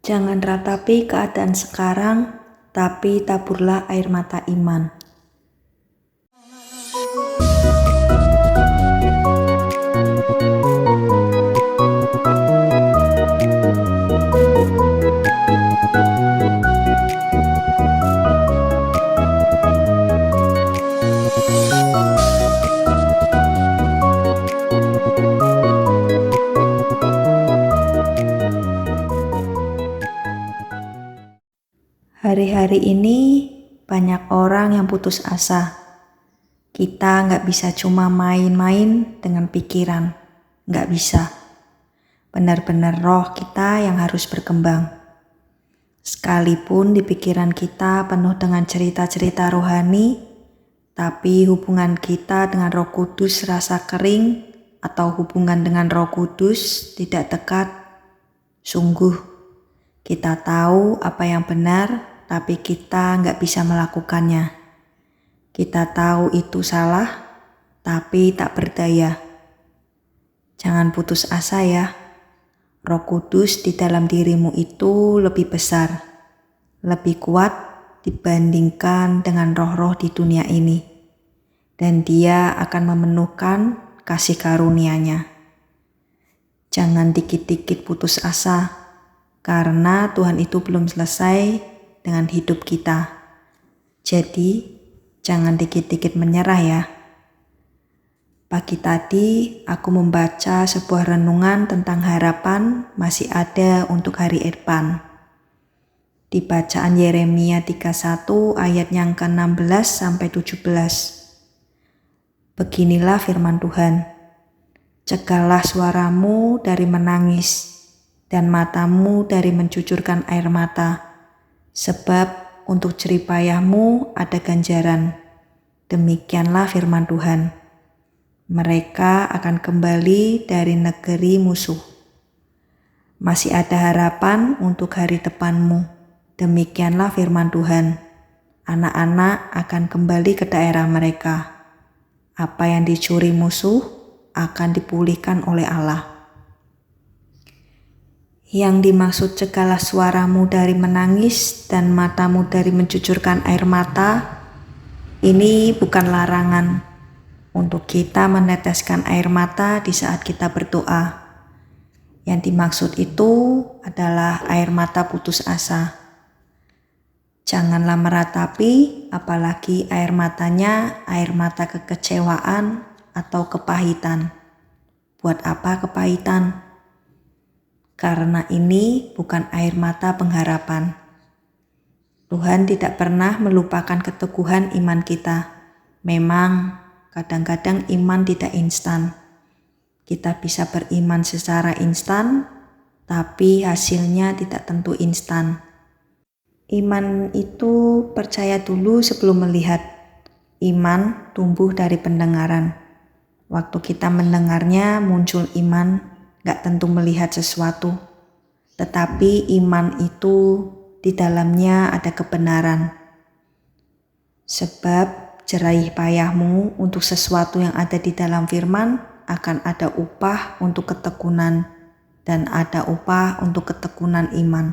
Jangan ratapi keadaan sekarang, tapi taburlah air mata iman. Hari-hari ini banyak orang yang putus asa. Kita nggak bisa cuma main-main dengan pikiran. Nggak bisa. Benar-benar roh kita yang harus berkembang. Sekalipun di pikiran kita penuh dengan cerita-cerita rohani, tapi hubungan kita dengan Roh Kudus rasa kering atau hubungan dengan Roh Kudus tidak dekat. Sungguh, kita tahu apa yang benar, tapi kita nggak bisa melakukannya. Kita tahu itu salah, tapi tak berdaya. Jangan putus asa ya. Roh Kudus di dalam dirimu itu lebih besar, lebih kuat dibandingkan dengan roh-roh di dunia ini. Dan Dia akan memenuhkan kasih karunia-Nya. Jangan dikit-dikit putus asa, karena Tuhan itu belum selesai dengan hidup kita. Jadi, jangan dikit-dikit menyerah ya. Pagi tadi, aku membaca sebuah renungan tentang harapan masih ada untuk hari depan. Di bacaan Yeremia 31 ayat yang ke-16 sampai 17. Beginilah firman Tuhan. Cegahlah suaramu dari menangis dan matamu dari mencucurkan air mata. Sebab untuk jeripayahmu ada ganjaran. Demikianlah firman Tuhan. Mereka akan kembali dari negeri musuh. Masih ada harapan untuk hari depanmu. Demikianlah firman Tuhan. Anak-anak akan kembali ke daerah mereka. Apa yang dicuri musuh akan dipulihkan oleh Allah. Yang dimaksud cegahlah suaramu dari menangis dan matamu dari mencucurkan air mata, ini bukan larangan untuk kita meneteskan air mata di saat kita berdoa. Yang dimaksud itu adalah air mata putus asa. Janganlah meratapi, apalagi air matanya air mata kekecewaan atau kepahitan. Buat apa kepahitan? Karena ini bukan air mata pengharapan. Tuhan tidak pernah melupakan keteguhan iman kita. Memang kadang-kadang iman tidak instan. Kita bisa beriman secara instan, tapi hasilnya tidak tentu instan. Iman itu percaya dulu sebelum melihat. Iman tumbuh dari pendengaran. Waktu kita mendengarnya muncul iman, gak tentu melihat sesuatu, tetapi iman itu di dalamnya ada kebenaran. Sebab jeraih payahmu untuk sesuatu yang ada di dalam firman akan ada upah untuk ketekunan dan ada upah untuk ketekunan iman.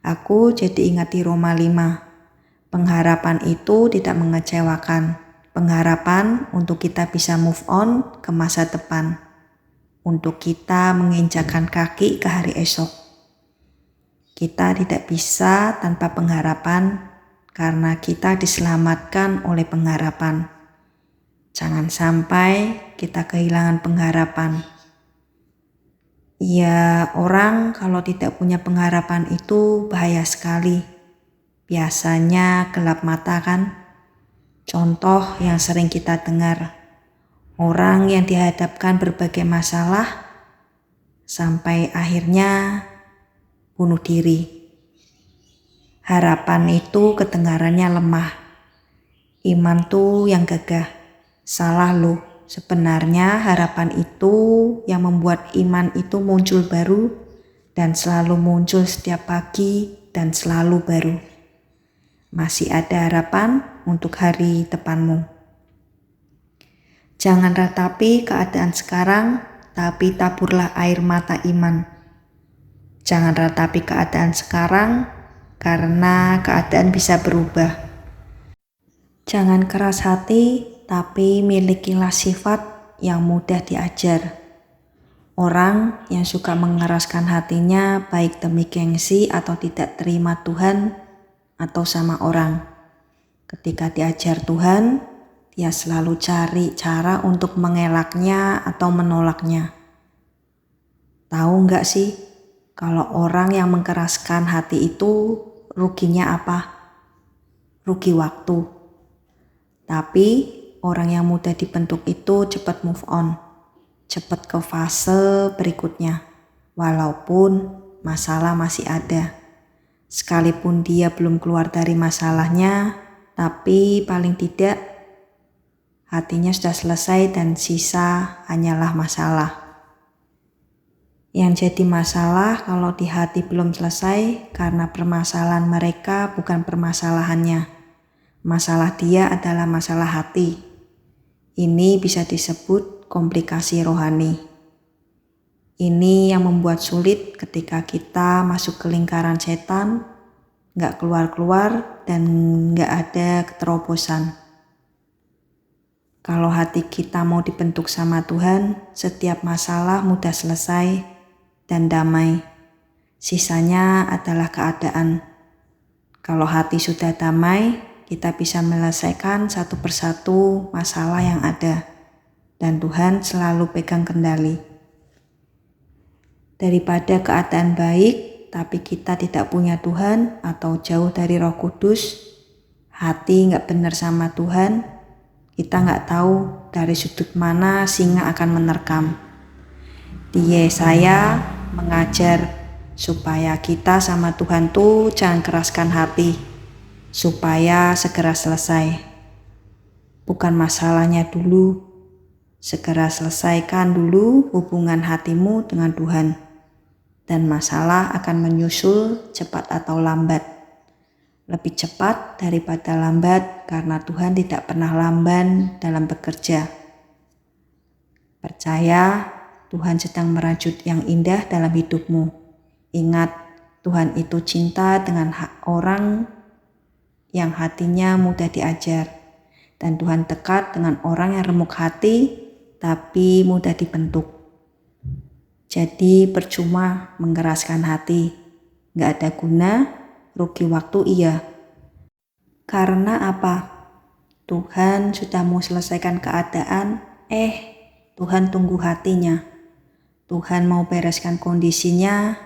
Aku jadi ingat di Roma 5. Pengharapan itu tidak mengecewakan. Pengharapan untuk kita bisa move on ke masa depan. Untuk kita menginjakkan kaki ke hari esok. Kita tidak bisa tanpa pengharapan karena kita diselamatkan oleh pengharapan. Jangan sampai kita kehilangan pengharapan. Ya, orang kalau tidak punya pengharapan itu bahaya sekali. Biasanya gelap mata kan? Contoh yang sering kita dengar. Orang yang dihadapkan berbagai masalah sampai akhirnya bunuh diri. Harapan itu kedengarannya lemah. Iman tuh yang gagah. Salah loh. Sebenarnya harapan itu yang membuat iman itu muncul baru dan selalu muncul setiap pagi dan selalu baru. Masih ada harapan untuk hari depanmu. Jangan ratapi keadaan sekarang, tapi taburlah air mata iman. Jangan ratapi keadaan sekarang, karena keadaan bisa berubah. Jangan keras hati, tapi milikilah sifat yang mudah diajar. Orang yang suka mengeraskan hatinya baik demi gengsi atau tidak terima Tuhan atau sama orang. Ketika diajar Tuhan, dia selalu cari cara untuk mengelaknya atau menolaknya. Tahu nggak sih, kalau orang yang mengeraskan hati itu ruginya apa? Rugi waktu. Tapi orang yang mudah dibentuk itu cepat move on, cepat ke fase berikutnya. Walaupun masalah masih ada. Sekalipun dia belum keluar dari masalahnya, tapi paling tidak hatinya sudah selesai dan sisa hanyalah masalah. Yang jadi masalah kalau di hati belum selesai karena permasalahan mereka bukan permasalahannya. Masalah dia adalah masalah hati. Ini bisa disebut komplikasi rohani. Ini yang membuat sulit ketika kita masuk ke lingkaran setan, gak keluar-keluar dan gak ada keterobosan. Kalau hati kita mau dibentuk sama Tuhan, setiap masalah mudah selesai dan damai. Sisanya adalah keadaan. Kalau hati sudah damai, kita bisa menyelesaikan satu persatu masalah yang ada. Dan Tuhan selalu pegang kendali. Daripada keadaan baik, tapi kita tidak punya Tuhan atau jauh dari Roh Kudus, hati gak benar sama Tuhan, kita gak tahu dari sudut mana singa akan menerkam. Di Yesaya mengajar supaya kita sama Tuhan tuh jangan keraskan hati, supaya segera selesai. Bukan masalahnya dulu, segera selesaikan dulu hubungan hatimu dengan Tuhan. Dan masalah akan menyusul cepat atau lambat. Lebih cepat daripada lambat karena Tuhan tidak pernah lamban dalam bekerja. Percaya Tuhan sedang merajut yang indah dalam hidupmu. Ingat, Tuhan itu cinta dengan orang yang hatinya mudah diajar. Dan Tuhan dekat dengan orang yang remuk hati tapi mudah dibentuk. Jadi percuma mengeraskan hati. Gak ada guna, rugi waktu iya. Karena apa? Tuhan sudah mau selesaikan keadaan, Tuhan tunggu hatinya. Tuhan mau bereskan kondisinya,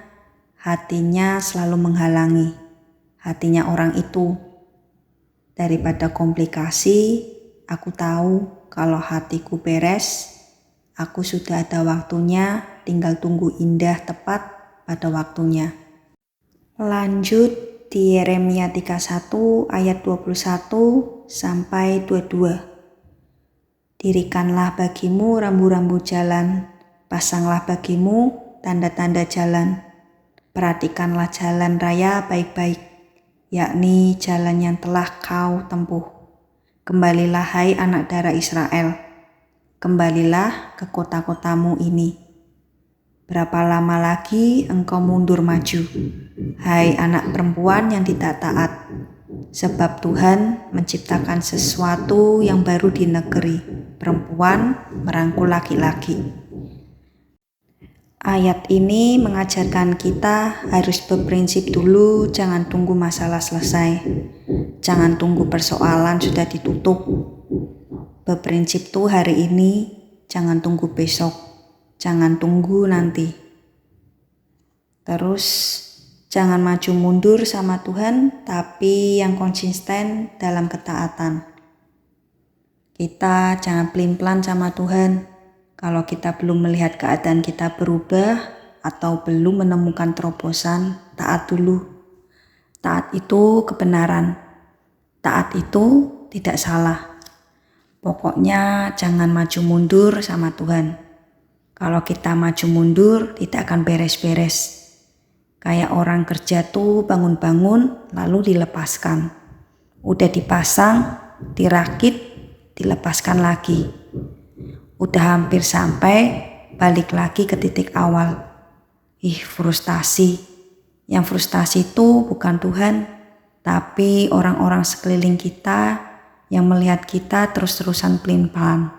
hatinya selalu menghalangi. Hatinya orang itu. Daripada komplikasi, aku tahu kalau hatiku beres, aku sudah ada waktunya, tinggal tunggu indah tepat pada waktunya. Lanjut di Yeremia 31 ayat 21 sampai 22. Dirikanlah bagimu rambu-rambu jalan, pasanglah bagimu tanda-tanda jalan. Perhatikanlah jalan raya baik-baik, yakni jalan yang telah kau tempuh. Kembalilah hai anak darah Israel, kembalilah ke kota-kotamu ini. Berapa lama lagi engkau mundur maju, hai anak perempuan yang tidak taat? Sebab Tuhan menciptakan sesuatu yang baru di negeri, perempuan merangkul laki-laki. Ayat ini mengajarkan kita harus berprinsip dulu, jangan tunggu masalah selesai. Jangan tunggu persoalan sudah ditutup. Berprinsip tuh hari ini, jangan tunggu besok. Jangan tunggu nanti. Terus, jangan maju mundur sama Tuhan, tapi yang konsisten dalam ketaatan. Kita jangan pelin-pelan sama Tuhan. Kalau kita belum melihat keadaan kita berubah atau belum menemukan terobosan, taat dulu. Taat itu kebenaran. Taat itu tidak salah. Pokoknya jangan maju mundur sama Tuhan. Kalau kita maju mundur, tidak akan beres-beres. Kayak orang kerja tuh bangun-bangun lalu dilepaskan. Udah dipasang, dirakit, dilepaskan lagi. Udah hampir sampai, balik lagi ke titik awal. Frustasi. Yang frustasi itu bukan Tuhan, tapi orang-orang sekeliling kita yang melihat kita terus-terusan pelin-pelan.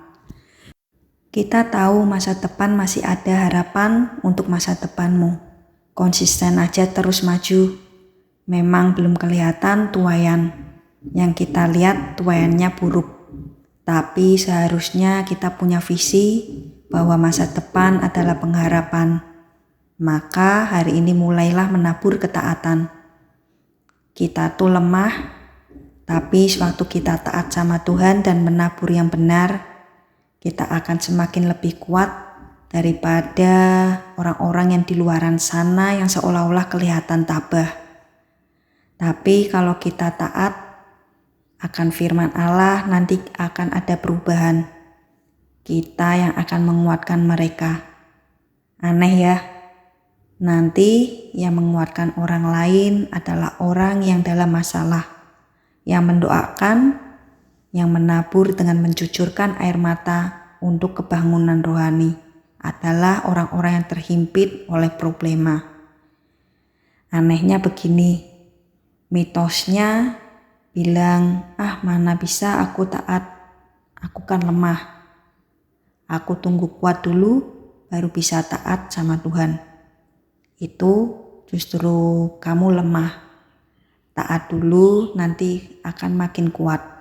Kita tahu masa depan masih ada harapan untuk masa depanmu. Konsisten aja terus maju. Memang belum kelihatan tuayan. Yang kita lihat tuayannya buruk. Tapi seharusnya kita punya visi bahwa masa depan adalah pengharapan. Maka hari ini mulailah menabur ketaatan. Kita tuh lemah, tapi sewaktu kita taat sama Tuhan dan menabur yang benar, kita akan semakin lebih kuat daripada orang-orang yang di luaran sana yang seolah-olah kelihatan tabah. Tapi kalau kita taat akan firman Allah, nanti akan ada perubahan. Kita yang akan menguatkan mereka. Aneh ya? Nanti yang menguatkan orang lain adalah orang yang dalam masalah, yang mendoakan, yang menabur dengan mencucurkan air mata untuk kebangunan rohani adalah orang-orang yang terhimpit oleh problema. Anehnya begini, mitosnya bilang, mana bisa aku taat, aku kan lemah. Aku tunggu kuat dulu baru bisa taat sama Tuhan. Itu justru kamu lemah. Taat dulu nanti akan makin kuat.